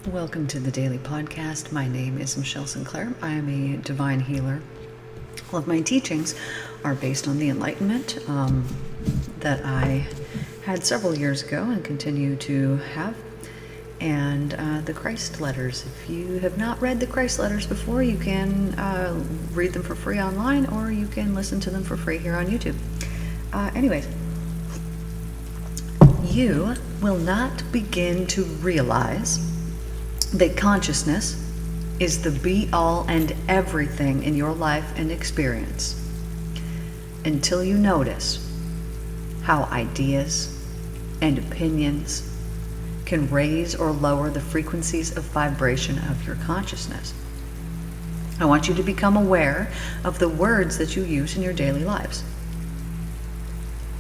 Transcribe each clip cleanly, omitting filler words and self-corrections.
Welcome to the Daily Podcast. My name is Michelle Sinclair. I am a divine healer. All of my teachings are based on the enlightenment that I had several years ago and continue to have, and the Christ letters. If you have not read the Christ letters before, you can read them for free online, or you can listen to them for free here on YouTube. Anyways, you will not begin to realize that consciousness is the be-all and everything in your life and experience until you notice how ideas and opinions can raise or lower the frequencies of vibration of your consciousness. I want you to become aware of the words that you use in your daily lives,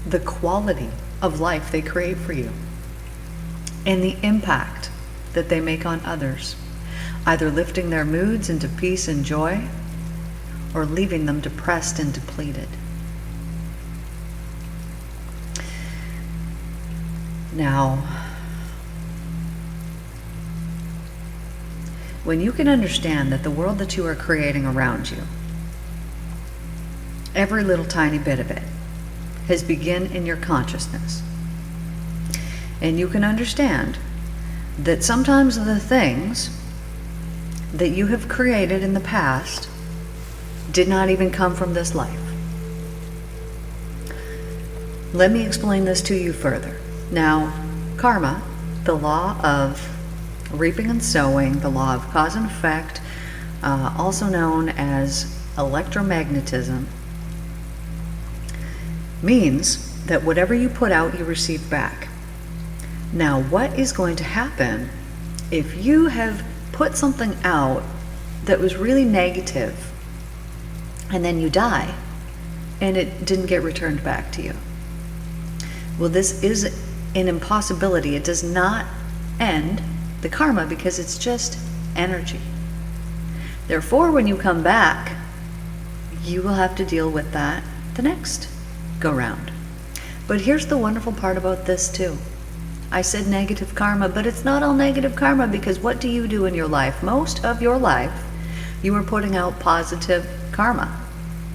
the quality of life they create for you, and the impact that they make on others, either lifting their moods into peace and joy or leaving them depressed and depleted. Now, when you can understand that the world that you are creating around you, every little tiny bit of it, has begun in your consciousness, and you can understand that sometimes the things that you have created in the past did not even come from this life. Let me explain this to you further. Now, karma, the law of reaping and sowing, the law of cause and effect, also known as electromagnetism, means that whatever you put out, you receive back. Now, what is going to happen if you have put something out that was really negative and then you die and it didn't get returned back to you? Well, this is an impossibility. It does not end the karma because it's just energy. Therefore, when you come back, you will have to deal with that the next go round. But here's the wonderful part about this too. I said negative karma, but it's not all negative karma, because what do you do in your life? Most of your life, you are putting out positive karma.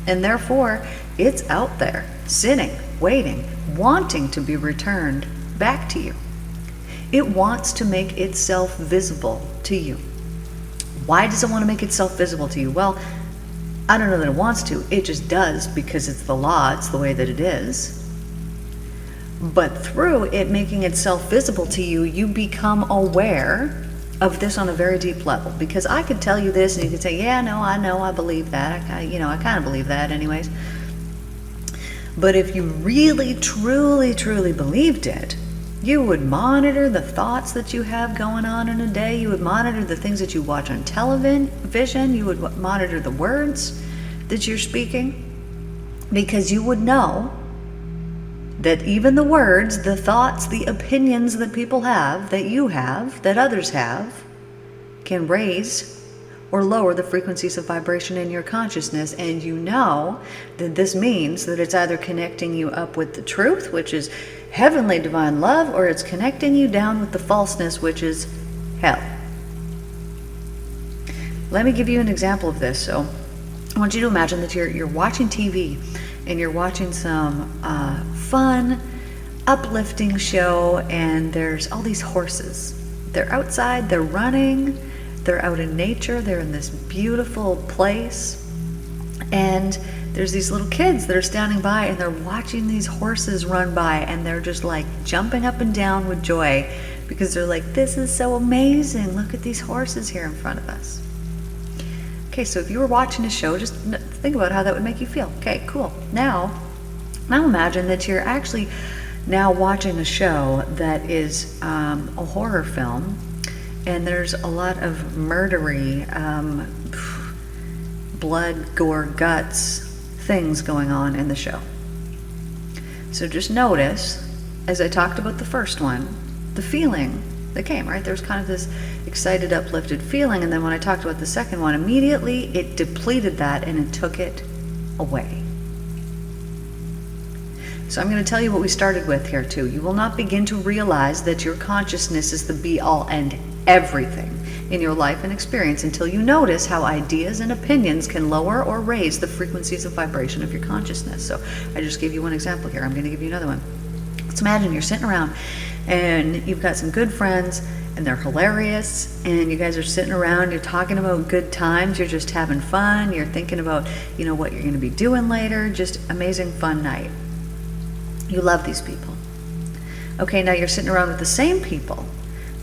And therefore, it's out there, sitting, waiting, wanting to be returned back to you. It wants to make itself visible to you. Why does it want to make itself visible to you? Well, I don't know that it wants to. It just does, because it's the law. It's the way that it is. But through it making itself visible to you, you become aware of this on a very deep level. Because I could tell you this and you could say, yeah, no, I know, I believe that. I kind of believe that anyways. But if you really, truly, truly believed it, you would monitor the thoughts that you have going on in a day. You would monitor the things that you watch on television. You would monitor the words that you're speaking, because you would know that even the words, the thoughts, the opinions that people have, that you have, that others have, can raise or lower the frequencies of vibration in your consciousness. And you know that this means that it's either connecting you up with the truth, which is heavenly divine love, or it's connecting you down with the falseness, which is hell. Let me give you an example of this. So I want you to imagine that you're watching TV and you're watching some fun, uplifting show, and there's all these horses. They're outside, they're running, they're out in nature, they're in this beautiful place, and there's these little kids that are standing by and they're watching these horses run by, and they're just like jumping up and down with joy because they're like, this is so amazing, look at these horses here in front of us. Okay, so if you were watching a show, just think about how that would make you feel. Okay, cool. Now imagine that you're actually now watching a show that is a horror film, and there's a lot of murdery, blood, gore, guts, things going on in the show. So just notice, as I talked about the first one, the feeling that came, right? There's kind of this excited, uplifted feeling, and then when I talked about the second one, immediately it depleted that and it took it away. So I'm going to tell you what we started with here too. You will not begin to realize that your consciousness is the be-all and everything in your life and experience until you notice how ideas and opinions can lower or raise the frequencies of vibration of your consciousness. So I just gave you one example here. I'm going to give you another one. Let's imagine you're sitting around and you've got some good friends and they're hilarious, and you guys are sitting around, you're talking about good times, you're just having fun, you're thinking about, what you're going to be doing later, just amazing fun night. You love these people. Okay, now you're sitting around with the same people,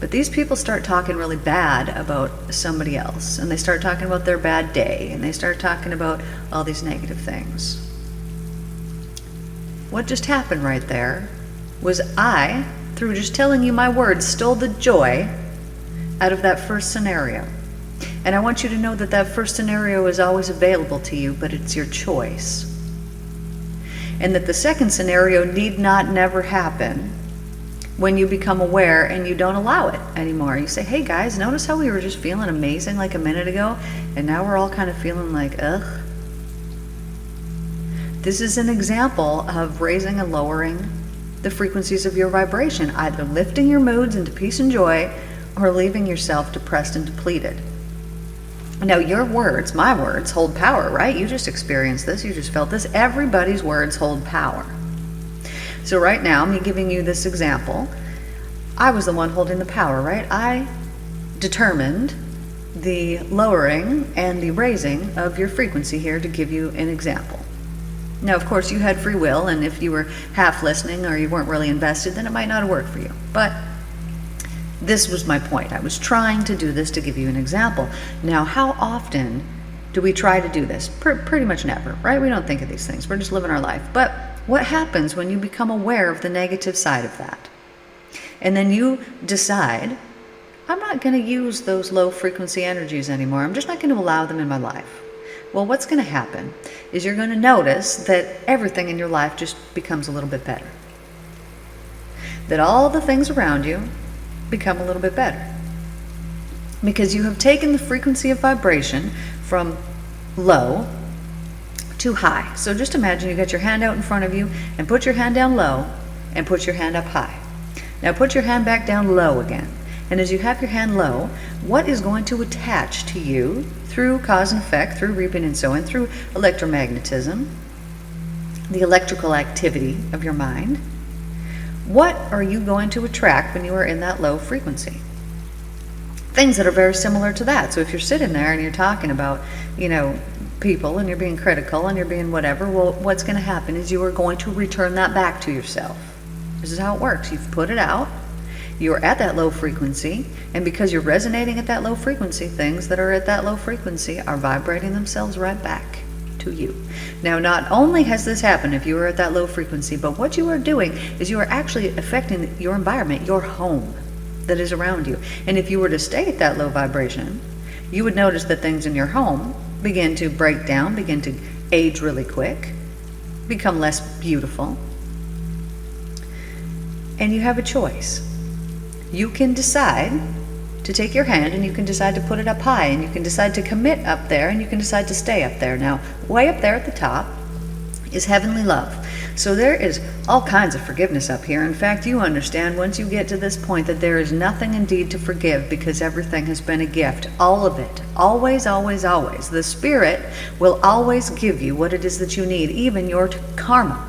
but these people start talking really bad about somebody else, and they start talking about their bad day, and they start talking about all these negative things. What just happened right there was I, through just telling you my words, stole the joy out of that first scenario. And I want you to know that that first scenario is always available to you, but it's your choice. And that the second scenario need not never happen when you become aware and you don't allow it anymore. You say, hey guys, notice how we were just feeling amazing like a minute ago, and now we're all kind of feeling like, ugh. This is an example of raising and lowering the frequencies of your vibration, either lifting your moods into peace and joy or leaving yourself depressed and depleted. Now your words, my words, hold power, right? You just experienced this, you just felt this. Everybody's words hold power. So right now, me giving you this example, I was the one holding the power, right? I determined the lowering and the raising of your frequency here to give you an example. Now, of course, you had free will, and if you were half listening or you weren't really invested, then it might not have worked for you. But this was my point. I was trying to do this to give you an example. Now, how often do we try to do this? Pretty much never, right? We don't think of these things. We're just living our life. But what happens when you become aware of the negative side of that? And then you decide, I'm not going to use those low frequency energies anymore. I'm just not going to allow them in my life. Well, what's going to happen is you're going to notice that everything in your life just becomes a little bit better. That all the things around you become a little bit better. Because you have taken the frequency of vibration from low to high. So just imagine you got your hand out in front of you and put your hand down low and put your hand up high. Now put your hand back down low again. And as you have your hand low, what is going to attach to you through cause and effect, through reaping and sowing, through electromagnetism, the electrical activity of your mind? What are you going to attract when you are in that low frequency? Things that are very similar to that. So if you're sitting there and you're talking about, people, and you're being critical and you're being whatever, well, what's going to happen is you are going to return that back to yourself. This is how it works. You've put it out. You're at that low frequency, and because you're resonating at that low frequency, things that are at that low frequency are vibrating themselves right back to you. Now, not only has this happened if you are at that low frequency, but what you are doing is you are actually affecting your environment, your home that is around you. And if you were to stay at that low vibration, you would notice that things in your home begin to break down, begin to age really quick, become less beautiful. And you have a choice. You can decide to take your hand and you can decide to put it up high, and you can decide to commit up there, and you can decide to stay up there. Now, way up there at the top is heavenly love. So there is all kinds of forgiveness up here. In fact, you understand once you get to this point that there is nothing indeed to forgive, because everything has been a gift. All of it. Always, always, always. The Spirit will always give you what it is that you need, even your karma.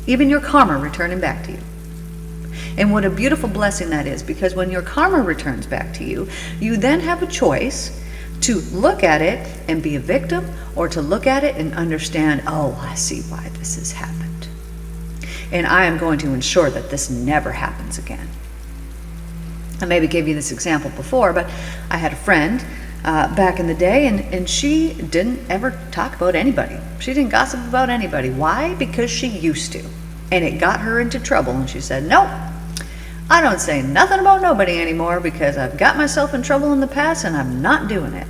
Even your karma returning back to you. And what a beautiful blessing that is, because when your karma returns back to you, you then have a choice to look at it and be a victim, or to look at it and understand, oh, I see why this has happened. And I am going to ensure that this never happens again. I maybe gave you this example before, but I had a friend back in the day, and she didn't ever talk about anybody. She didn't gossip about anybody. Why? Because she used to. And it got her into trouble, and she said, nope. I don't say nothing about nobody anymore because I've got myself in trouble in the past and I'm not doing it.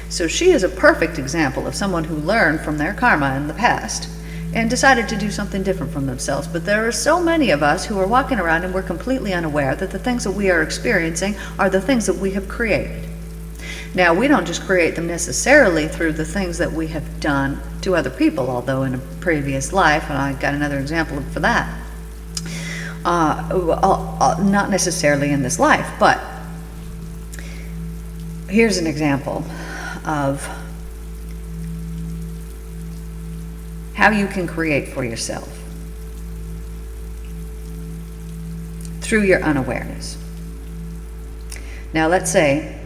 So she is a perfect example of someone who learned from their karma in the past and decided to do something different from themselves. But there are so many of us who are walking around and we're completely unaware that the things that we are experiencing are the things that we have created. Now, we don't just create them necessarily through the things that we have done to other people, although in a previous life, and I got another example for that, not necessarily in this life, but Here's an example of how you can create for yourself through your unawareness. Now, let's say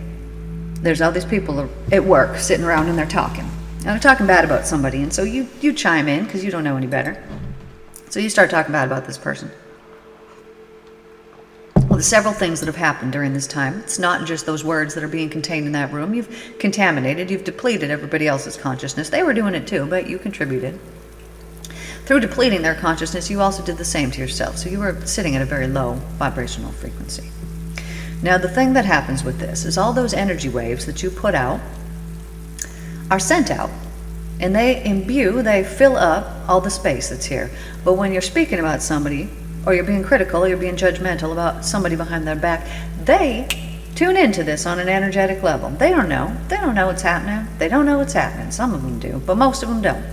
there's all these people at work sitting around and they're talking. And they're talking bad about somebody, and so you chime in because you don't know any better. So you start talking bad about this person. Well, there's several things that have happened during this time. It's not just those words that are being contained in that room. You've contaminated, you've depleted everybody else's consciousness. They were doing it too, but you contributed. Through depleting their consciousness, you also did the same to yourself. So you were sitting at a very low vibrational frequency. Now, the thing that happens with this is all those energy waves that you put out are sent out, and they fill up all the space that's here. But when you're speaking about somebody, or you're being critical, or you're being judgmental about somebody behind their back, they tune into this on an energetic level. They don't know what's happening. They don't know what's happening. Some of them do, but most of them don't.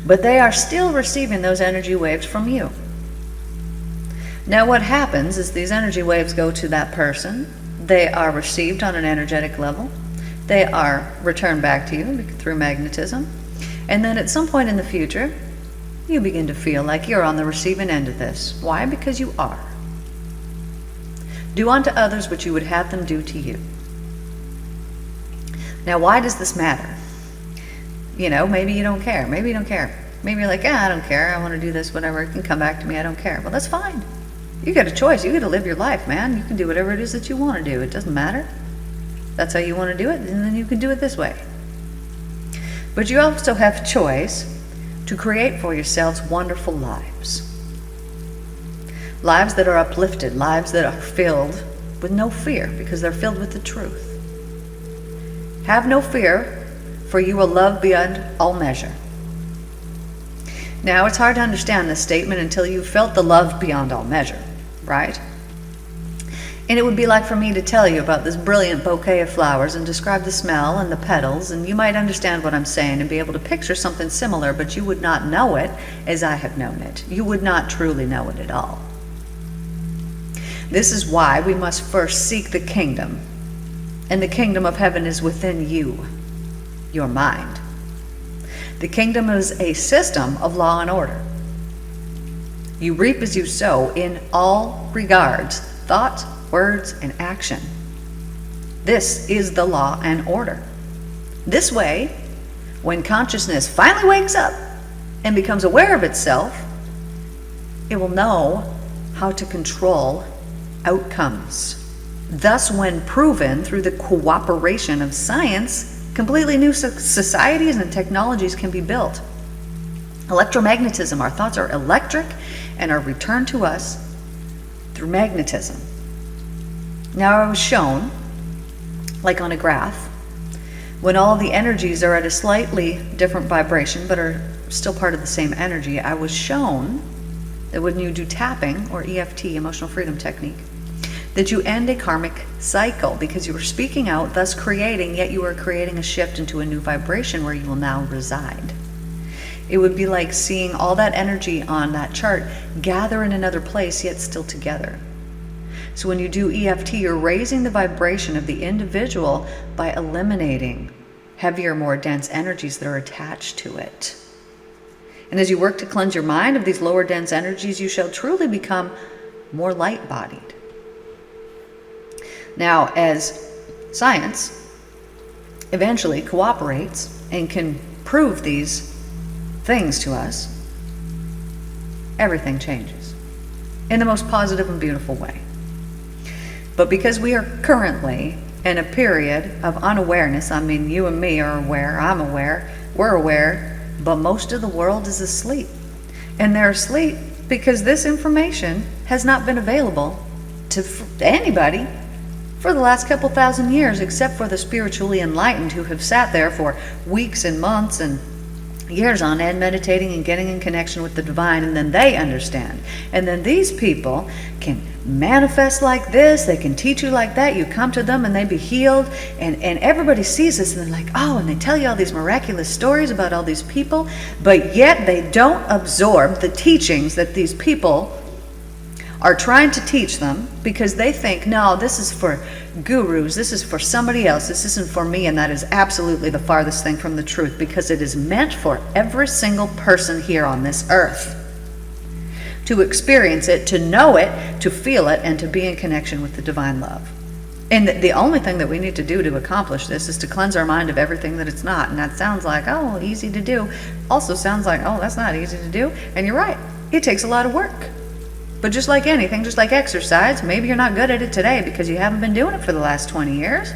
But they are still receiving those energy waves from you. Now, what happens is these energy waves go to that person. They are received on an energetic level. They are returned back to you through magnetism. And then at some point in the future, you begin to feel like you're on the receiving end of this. Why? Because you are. Do unto others what you would have them do to you. Now, why does this matter? You know, maybe you don't care. Maybe you don't care. Maybe you're like, I don't care. I want to do this, whatever. It can come back to me. I don't care. Well, that's fine. You got a choice. You got to live your life, man. You can do whatever it is that you want to do. It doesn't matter. That's how you want to do it, and then you can do it this way. But you also have choice to create for yourselves wonderful lives. Lives that are uplifted, lives that are filled with no fear, because they're filled with the truth. Have no fear, for you will love beyond all measure. Now, it's hard to understand this statement until you've felt the love beyond all measure, right? And it would be like for me to tell you about this brilliant bouquet of flowers and describe the smell and the petals, and you might understand what I'm saying and be able to picture something similar, but you would not know it as I have known it. You would not truly know it at all. This is why we must first seek the kingdom, and the kingdom of heaven is within you, your mind. The kingdom is a system of law and order. You reap as you sow in all regards, thought, words, and action. This is the law and order. This way, when consciousness finally wakes up and becomes aware of itself, it will know how to control outcomes. Thus, when proven through the cooperation of science, completely new societies and technologies can be built. Electromagnetism, our thoughts are electric and are returned to us through magnetism. Now, I was shown, like on a graph, when all the energies are at a slightly different vibration but are still part of the same energy, I was shown that when you do tapping, or EFT, emotional freedom technique, that you end a karmic cycle because you were speaking out, thus creating, yet you are creating a shift into a new vibration where you will now reside. It would be like seeing all that energy on that chart gather in another place, yet still together. So when you do EFT, you're raising the vibration of the individual by eliminating heavier, more dense energies that are attached to it. And as you work to cleanse your mind of these lower dense energies, you shall truly become more light-bodied. Now, as science eventually cooperates and can prove these things to us, everything changes in the most positive and beautiful way. But because we are currently in a period of unawareness, I mean, you and me are aware, I'm aware, we're aware, but most of the world is asleep. And they're asleep because this information has not been available to anybody for the last couple thousand years, except for the spiritually enlightened who have sat there for weeks and months and years on end, meditating and getting in connection with the divine, and then they understand. And then these people can manifest like this, they can teach you like that, you come to them and they be healed, and everybody sees this and they're like, oh, and they tell you all these miraculous stories about all these people, but yet they don't absorb the teachings that these people are trying to teach them because they think, no, this is for gurus, this is for somebody else, this isn't for me, and that is absolutely the farthest thing from the truth, because it is meant for every single person here on this earth to experience it, to know it, to feel it, and to be in connection with the divine love. And the only thing that we need to do to accomplish this is to cleanse our mind of everything that it's not. And that sounds like, oh, easy to do. Also sounds like, oh, that's not easy to do. And you're right, it takes a lot of work. But just like anything, just like exercise, maybe you're not good at it today because you haven't been doing it for the last 20 years.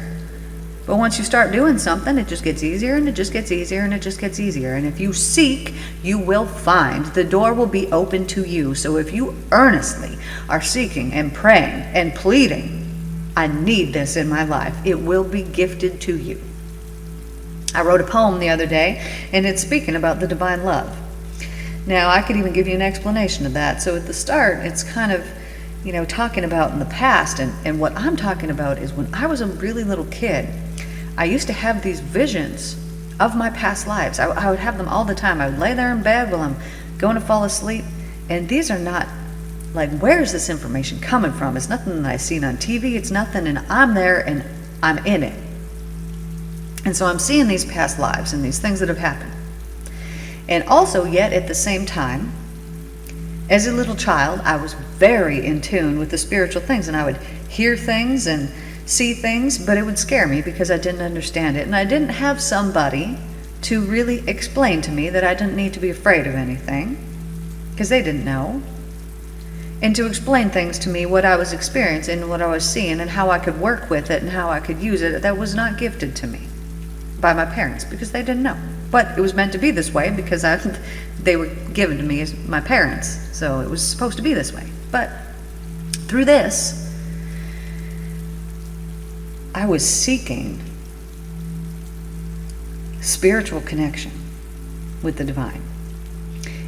But once you start doing something, it just gets easier, and it just gets easier, and it just gets easier. And if you seek, you will find. The door will be open to you. So if you earnestly are seeking and praying and pleading, I need this in my life, it will be gifted to you. I wrote a poem the other day, and it's speaking about the divine love. Now, I could even give you an explanation of that. So at the start, it's kind of, talking about in the past, and what I'm talking about is when I was a really little kid, I used to have these visions of my past lives. I would have them all the time. I would lay there in bed while I'm going to fall asleep, and these are not, like, where's this information coming from? It's nothing that I've seen on TV, it's nothing, and I'm there and I'm in it. And so I'm seeing these past lives and these things that have happened. And also, yet at the same time, as a little child, I was very in tune with the spiritual things, and I would hear things and see things, but it would scare me because I didn't understand it. And I didn't have somebody to really explain to me that I didn't need to be afraid of anything, because they didn't know. And to explain things to me, what I was experiencing and what I was seeing and how I could work with it and how I could use it, that was not gifted to me by my parents because they didn't know. But it was meant to be this way because they were given to me as my parents. So it was supposed to be this way. But through this, I was seeking spiritual connection with the divine.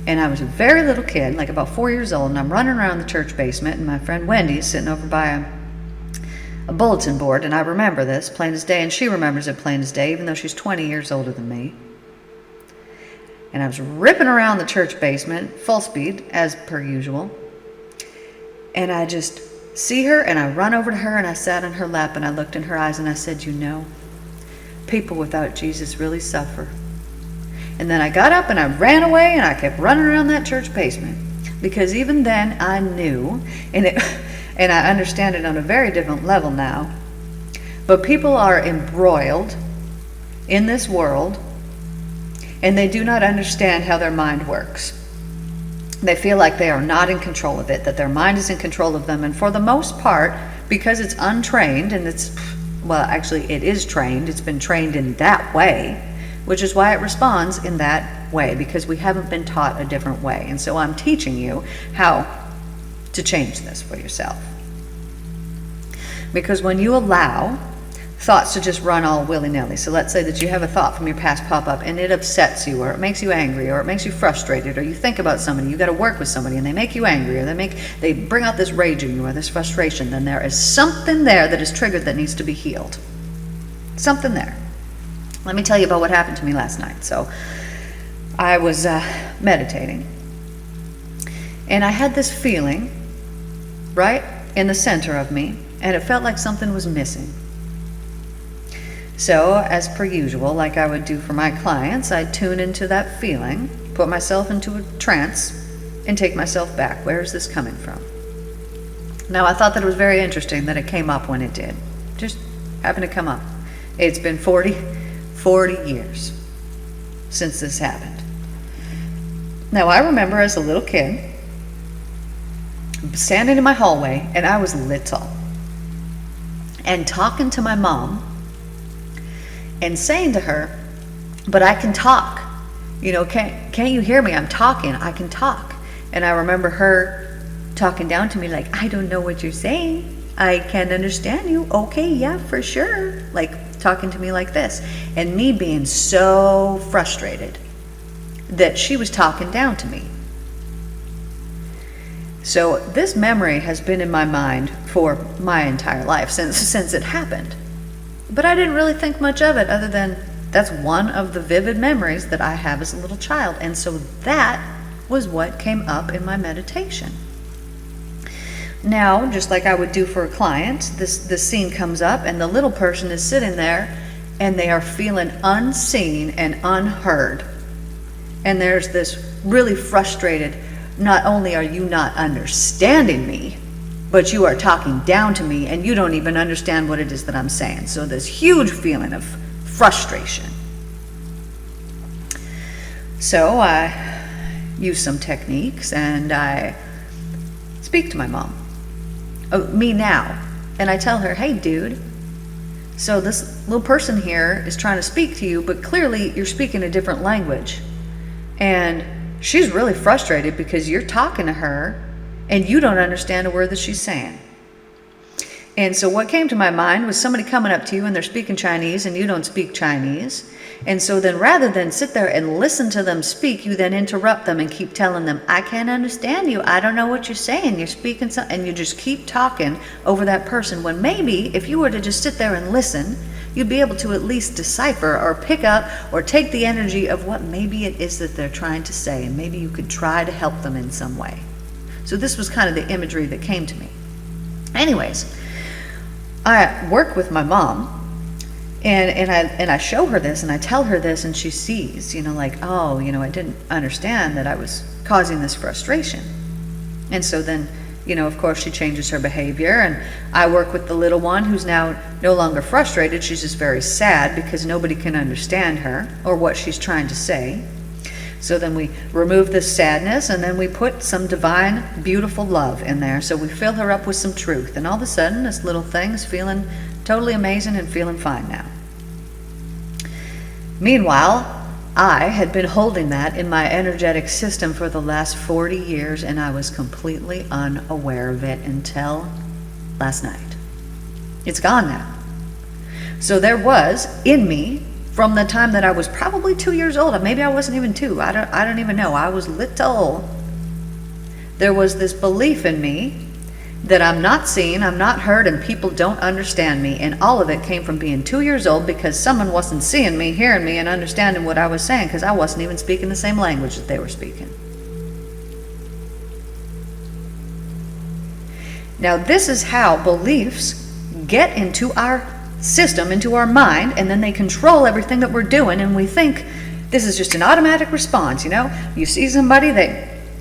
And I was a very little kid, like about 4 years old, and I'm running around the church basement, and my friend Wendy is sitting over by a bulletin board, and I remember this plain as day, and she remembers it plain as day, even though she's 20 years older than me. And I was ripping around the church basement, full speed, as per usual. And I just see her, and I run over to her, and I sat on her lap, and I looked in her eyes, and I said, people without Jesus really suffer. And then I got up, and I ran away, and I kept running around that church basement. Because even then, I knew, and I understand it on a very different level now, but people are embroiled in this world, and they do not understand how their mind works. They feel like they are not in control of it, that their mind is in control of them, and for the most part, because it's untrained, and actually it is trained, it's been trained in that way, which is why it responds in that way, because we haven't been taught a different way. And so I'm teaching you how to change this for yourself. Because when you allow thoughts to just run all willy-nilly, so let's say that you have a thought from your past pop up and it upsets you, or it makes you angry, or it makes you frustrated, or you think about somebody, you got to work with somebody and they make you angry, or they bring out this rage in you or this frustration, then there is something there that is triggered that needs to be healed. Something there. Let me tell you about what happened to me last night. So I was meditating, and I had this feeling right in the center of me, and it felt like something was missing. So, as per usual, like I would do for my clients, I'd tune into that feeling, put myself into a trance, and take myself back. Where is this coming from? Now, I thought that it was very interesting that it came up when it did. Just happened to come up. It's been 40 years since this happened. Now, I remember as a little kid, standing in my hallway, and I was little, and talking to my mom, and saying to her, but I can talk. Can't you hear me? I'm talking. I can talk. And I remember her talking down to me like, I don't know what you're saying. I can't understand you. Okay, yeah, for sure. Like talking to me like this. And me being so frustrated that she was talking down to me. So this memory has been in my mind for my entire life since it happened. But I didn't really think much of it other than that's one of the vivid memories that I have as a little child. And so that was what came up in my meditation. Now, just like I would do for a client, this scene comes up and the little person is sitting there and they are feeling unseen and unheard. And there's this really frustrated, not only are you not understanding me, but you are talking down to me and you don't even understand what it is that I'm saying. So this huge feeling of frustration. So I use some techniques and I speak to my mom, me now, and I tell her, hey dude, so this little person here is trying to speak to you, but clearly you're speaking a different language. And she's really frustrated because you're talking to her and you don't understand a word that she's saying. And so what came to my mind was somebody coming up to you and they're speaking Chinese and you don't speak Chinese. And so then rather than sit there and listen to them speak, you then interrupt them and keep telling them, I can't understand you. I don't know what you're saying. You're speaking something, and you just keep talking over that person, when maybe if you were to just sit there and listen, you'd be able to at least decipher or pick up or take the energy of what maybe it is that they're trying to say, and maybe you could try to help them in some way. So this was kind of the imagery that came to me. Anyways, I work with my mom and I show her this and I tell her this, and she sees, like, oh, I didn't understand that I was causing this frustration. And so then, of course, she changes her behavior, and I work with the little one who's now no longer frustrated. She's just very sad because nobody can understand her or what she's trying to say. So then we remove this sadness, and then we put some divine, beautiful love in there. So we fill her up with some truth, and all of a sudden, this little thing is feeling totally amazing and feeling fine now. Meanwhile, I had been holding that in my energetic system for the last 40 years, and I was completely unaware of it until last night. It's gone now. So there was in me, from the time that I was probably 2 years old, maybe I wasn't even 2, I don't even know, I was little. There was this belief in me that I'm not seen, I'm not heard, and people don't understand me. And all of it came from being 2 years old because someone wasn't seeing me, hearing me, and understanding what I was saying, because I wasn't even speaking the same language that they were speaking. Now this is how beliefs get into our system, into our mind, and then they control everything that we're doing, and we think this is just an automatic response. You see somebody,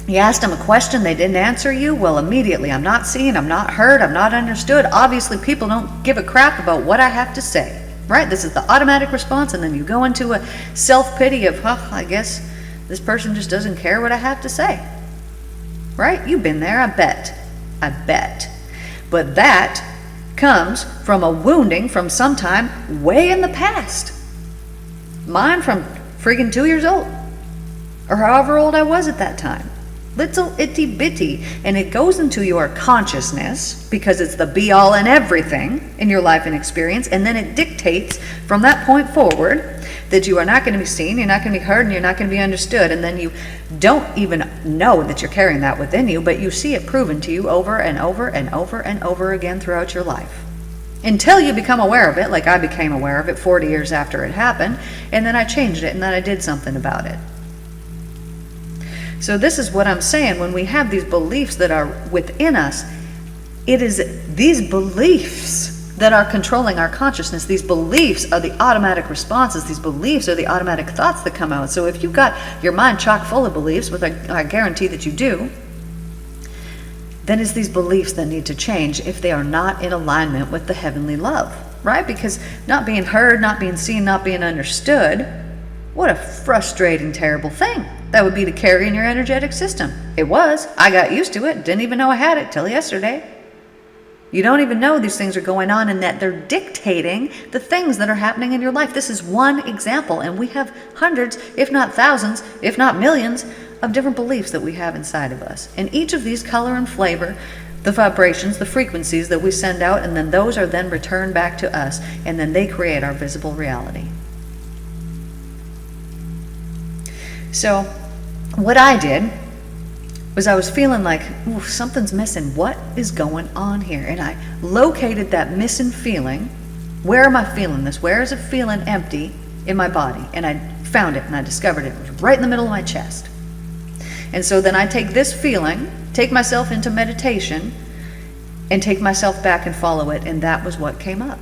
you asked them a question, they didn't answer you, well, immediately, I'm not seen, I'm not heard, I'm not understood. Obviously, people don't give a crap about what I have to say, right? This is the automatic response, and then you go into a self-pity of, I guess this person just doesn't care what I have to say, right? You've been there, I bet. But that comes from a wounding from some time way in the past. Mine from friggin' 2 years old, or however old I was at that time. Little itty bitty, and it goes into your consciousness because it's the be all and everything in your life and experience, and then it dictates from that point forward that you are not going to be seen, you're not going to be heard, and you're not going to be understood, and then you don't even know that you're carrying that within you, but you see it proven to you over and over and over and over again throughout your life. Until you become aware of it, like I became aware of it 40 years after it happened, and then I changed it, and then I did something about it. So this is what I'm saying. When we have these beliefs that are within us, it is these beliefs that are controlling our consciousness. These beliefs are the automatic responses. These beliefs are the automatic thoughts that come out. So if you've got your mind chock full of beliefs, which I guarantee that you do, then it's these beliefs that need to change if they are not in alignment with the heavenly love, right? Because not being heard, not being seen, not being understood, what a frustrating, terrible thing that would be to carry in your energetic system. It was. I got used to it. Didn't even know I had it till yesterday. You don't even know these things are going on and that they're dictating the things that are happening in your life. This is one example, and we have hundreds, if not thousands, if not millions, of different beliefs that we have inside of us. And each of these color and flavor the vibrations, the frequencies that we send out, and then those are then returned back to us, and then they create our visible reality. So what I did was I was feeling like, ooh, something's missing. What is going on here? And I located that missing feeling. Where am I feeling this? Where is it feeling empty in my body? And I found it and I discovered it. It was right in the middle of my chest. And so then I take this feeling, take myself into meditation, and take myself back and follow it, and that was what came up.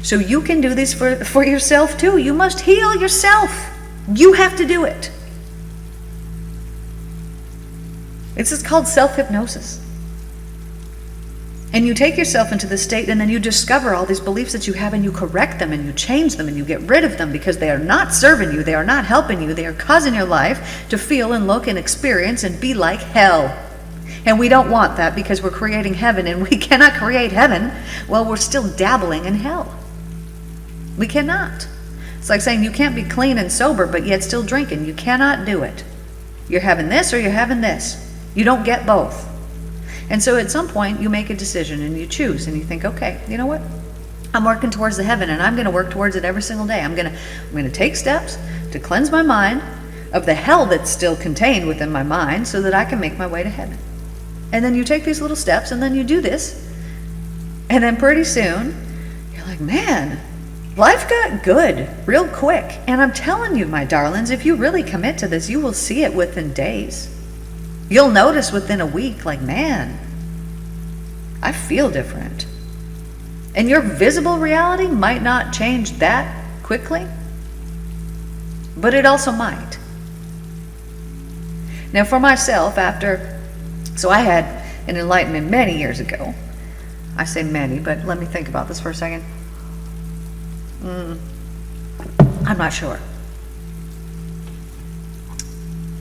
So you can do this for yourself too. You must heal yourself. You have to do it. This is called self-hypnosis. And you take yourself into this state, and then you discover all these beliefs that you have, and you correct them, and you change them, and you get rid of them because they are not serving you, they are not helping you, they are causing your life to feel and look and experience and be like hell. And we don't want that because we're creating heaven, and we cannot create heaven while we're still dabbling in hell. We cannot. It's like saying you can't be clean and sober but yet still drinking. You cannot do it. You're having this or you're having this. You don't get both. And so at some point you make a decision and you choose and you think, okay, you know what? I'm working towards the heaven, and I'm going to work towards it every single day. I'm going to take steps to cleanse my mind of the hell that's still contained within my mind so that I can make my way to heaven. And then you take these little steps, and then you do this. And then pretty soon you're like, man, life got good real quick. And I'm telling you, my darlings, if you really commit to this, you will see it within days. You'll notice within a week, like, man, I feel different. And your visible reality might not change that quickly, but it also might. Now for myself, so I had an enlightenment many years ago. I say many, but let me think about this for a second. I'm not sure.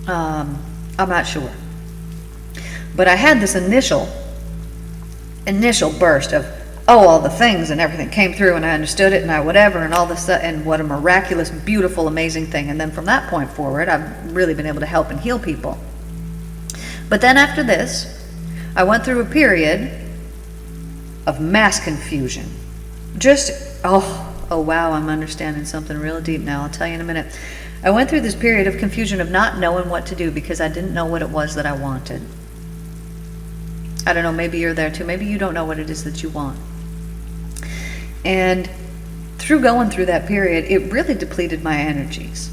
I'm not sure. But I had this initial burst of, all the things and everything came through, and I understood it, and I whatever, and all this, and what a miraculous, beautiful, amazing thing. And then from that point forward, I've really been able to help and heal people. But then after this, I went through a period of mass confusion. Oh wow, I'm understanding something real deep now. I'll tell you in a minute. I went through this period of confusion of not knowing what to do because I didn't know what it was that I wanted. I don't know, maybe you're there too. Maybe you don't know what it is that you want. And through going through that period, it really depleted my energies.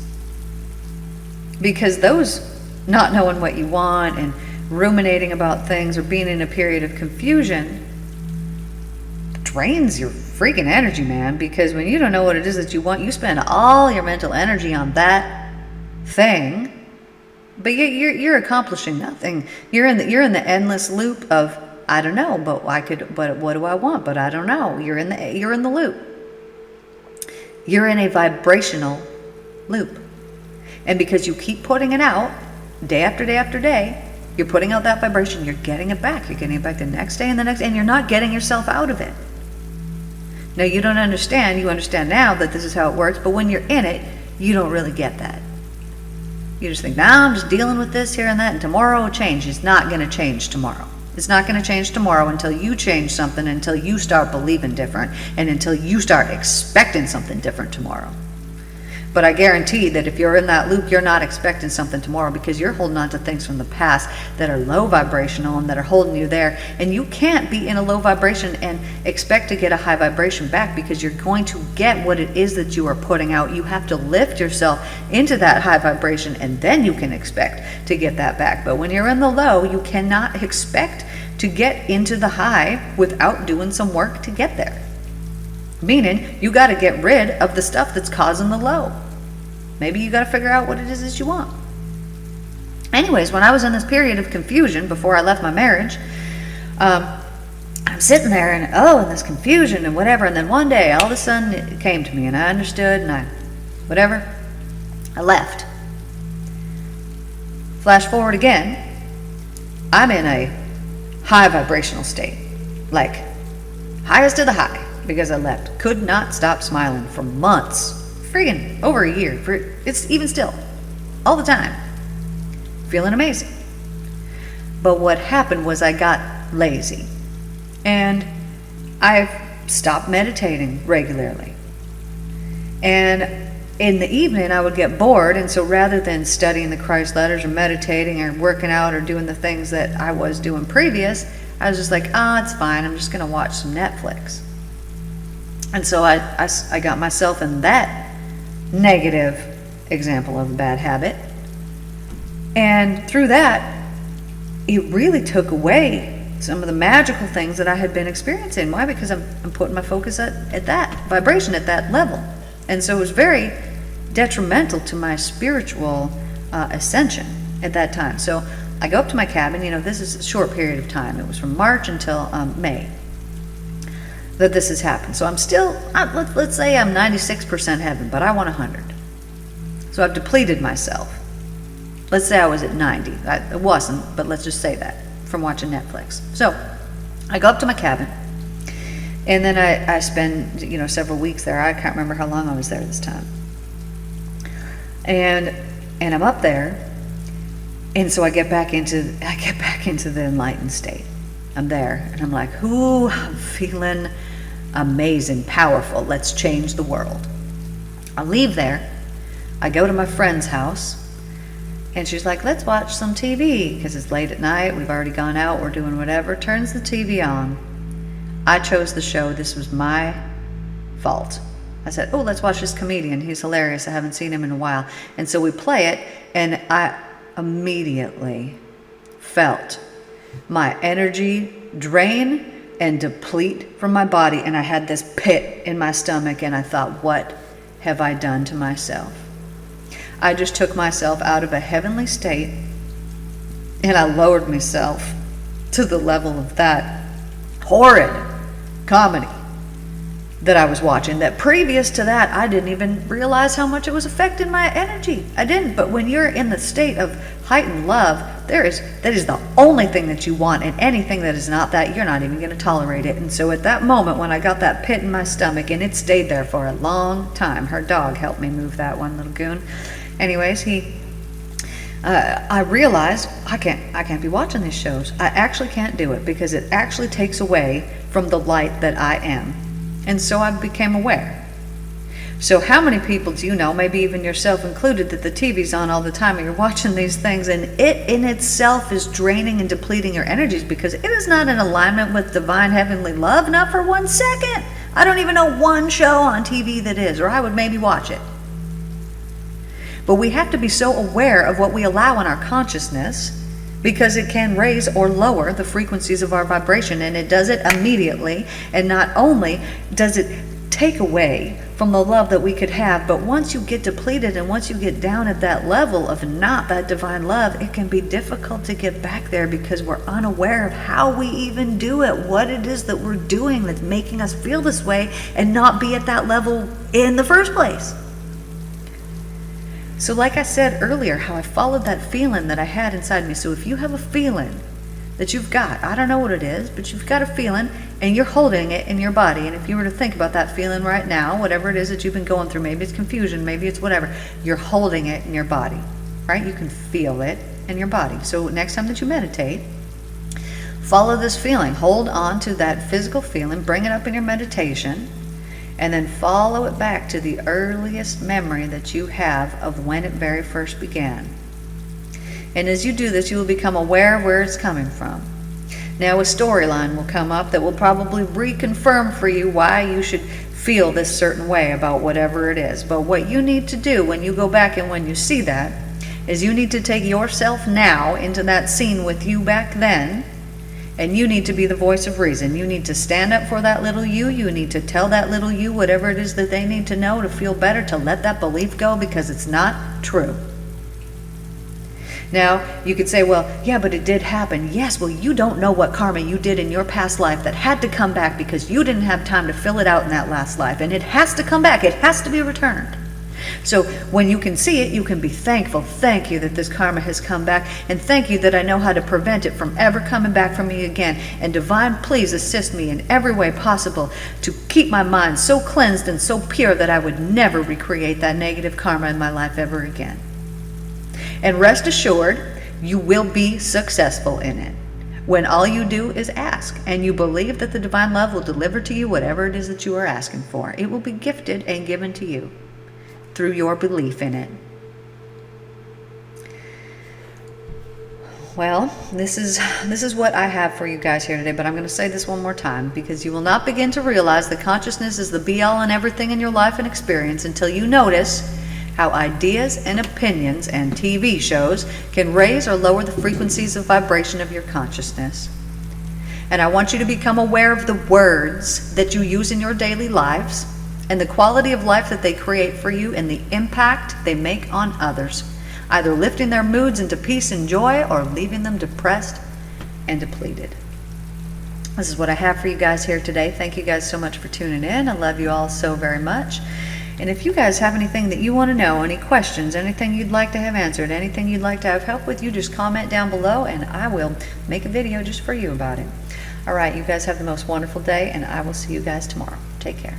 Because those not knowing what you want and ruminating about things or being in a period of confusion drains your freaking energy, man. Because when you don't know what it is that you want, you spend all your mental energy on that thing, but you're accomplishing nothing. You're in the endless loop of, I don't know, but what do I want? But I don't know. You're in the loop. You're in a vibrational loop. And because you keep putting it out day after day after day, you're putting out that vibration, you're getting it back. You're getting it back the next day and the next, and you're not getting yourself out of it. Now you don't understand. You understand now that this is how it works, but when you're in it, you don't really get that. You just think, I'm just dealing with this here and that, and tomorrow will change. It's not going to change tomorrow. It's not going to change tomorrow until you change something, until you start believing different, and until you start expecting something different tomorrow. But I guarantee that if you're in that loop, you're not expecting something tomorrow because you're holding on to things from the past that are low vibrational and that are holding you there. And you can't be in a low vibration and expect to get a high vibration back because you're going to get what it is that you are putting out. You have to lift yourself into that high vibration, and then you can expect to get that back. But when you're in the low, you cannot expect to get into the high without doing some work to get there. Meaning, you got to get rid of the stuff that's causing the low. Maybe you got to figure out what it is that you want. Anyways, when I was in this period of confusion before I left my marriage, I'm sitting there and in this confusion and whatever. And then one day, all of a sudden, it came to me and I understood and I left. Flash forward again, I'm in a high vibrational state, like highest of the high, because I left. Could not stop smiling for months. Friggin' over a year. It's even still. All the time. Feeling amazing. But what happened was I got lazy. And I stopped meditating regularly. And in the evening I would get bored, and so rather than studying the Christ letters or meditating or working out or doing the things that I was doing previous, I was just like, it's fine. I'm just going to watch some Netflix. And so I got myself in that negative example of a bad habit. And through that, it really took away some of the magical things that I had been experiencing. Why? Because I'm putting my focus at that vibration, at that level. And so it was very detrimental to my spiritual ascension at that time. So I go up to my cabin. This is a short period of time. It was from March until May that this has happened. So I'm still, let's say I'm 96% heaven, but I want 100. So I've depleted myself. Let's say I was at 90. It wasn't, but let's just say that from watching Netflix. So I go up to my cabin, and then I spend several weeks there. I can't remember how long I was there this time. And I'm up there, and so I get back into the enlightened state. I'm there, and I'm like, ooh, I'm feeling amazing, powerful. Let's change the world. I leave there. I go to my friend's house, and she's like, let's watch some TV, because it's late at night. We've already gone out. We're doing whatever. Turns the TV on. I chose the show. This was my fault. I said, oh, let's watch this comedian. He's hilarious. I haven't seen him in a while. And so we play it, and I immediately felt my energy drain and deplete from my body, and I had this pit in my stomach, and I thought, what have I done to myself? I just took myself out of a heavenly state, and I lowered myself to the level of that horrid comedy that I was watching, that previous to that I didn't even realize how much it was affecting my energy. I didn't. But when you're in the state of heightened love, that is the only thing that you want, and anything that is not that, you're not even going to tolerate it. And so at that moment when I got that pit in my stomach, and it stayed there for a long time, her dog helped me move that one, little goon. Anyways, I realized I can't be watching these shows. I actually can't do it, because it actually takes away from the light that I am. And so I became aware. So how many people do you know, maybe even yourself included, that the TV's on all the time and you're watching these things, and it in itself is draining and depleting your energies because it is not in alignment with divine heavenly love, not for 1 second. I don't even know one show on TV that is, or I would maybe watch it. But we have to be so aware of what we allow in our consciousness, because it can raise or lower the frequencies of our vibration, and it does it immediately. And not only does it take away from the love that we could have, but once you get depleted and once you get down at that level of not that divine love, it can be difficult to get back there, because we're unaware of how we even do it, what it is that we're doing that's making us feel this way and not be at that level in the first place. So like I said earlier, how I followed that feeling that I had inside me. So if you have a feeling that you've got, I don't know what it is, but you've got a feeling and you're holding it in your body. And if you were to think about that feeling right now, whatever it is that you've been going through, maybe it's confusion, maybe it's whatever, you're holding it in your body, right? You can feel it in your body. So next time that you meditate, follow this feeling. Hold on to that physical feeling, bring it up in your meditation, and then follow it back to the earliest memory that you have of when it very first began. And as you do this, you will become aware of where it's coming from. Now a storyline will come up that will probably reconfirm for you why you should feel this certain way about whatever it is. But what you need to do when you go back and when you see that is you need to take yourself now into that scene with you back then. And you need to be the voice of reason. You need to stand up for that little you. You need to tell that little you whatever it is that they need to know to feel better, to let that belief go, because it's not true. Now, you could say, well, yeah, but it did happen. Yes, well, you don't know what karma you did in your past life that had to come back because you didn't have time to fill it out in that last life. And it has to come back. It has to be returned. So when you can see it, you can be thankful. Thank you that this karma has come back, and thank you that I know how to prevent it from ever coming back from me again. And divine, please assist me in every way possible to keep my mind so cleansed and so pure that I would never recreate that negative karma in my life ever again. And rest assured, you will be successful in it when all you do is ask, and you believe that the divine love will deliver to you whatever it is that you are asking for. It will be gifted and given to you through your belief in it. Well, this is what I have for you guys here today, but I'm going to say this one more time, because you will not begin to realize that consciousness is the be-all and everything in your life and experience until you notice how ideas and opinions and TV shows can raise or lower the frequencies of vibration of your consciousness. And I want you to become aware of the words that you use in your daily lives and the quality of life that they create for you and the impact they make on others, either lifting their moods into peace and joy or leaving them depressed and depleted. This is what I have for you guys here today. Thank you guys so much for tuning in. I love you all so very much. And if you guys have anything that you want to know, any questions, anything you'd like to have answered, anything you'd like to have help with, you just comment down below and I will make a video just for you about it. All right, you guys have the most wonderful day, and I will see you guys tomorrow. Take care.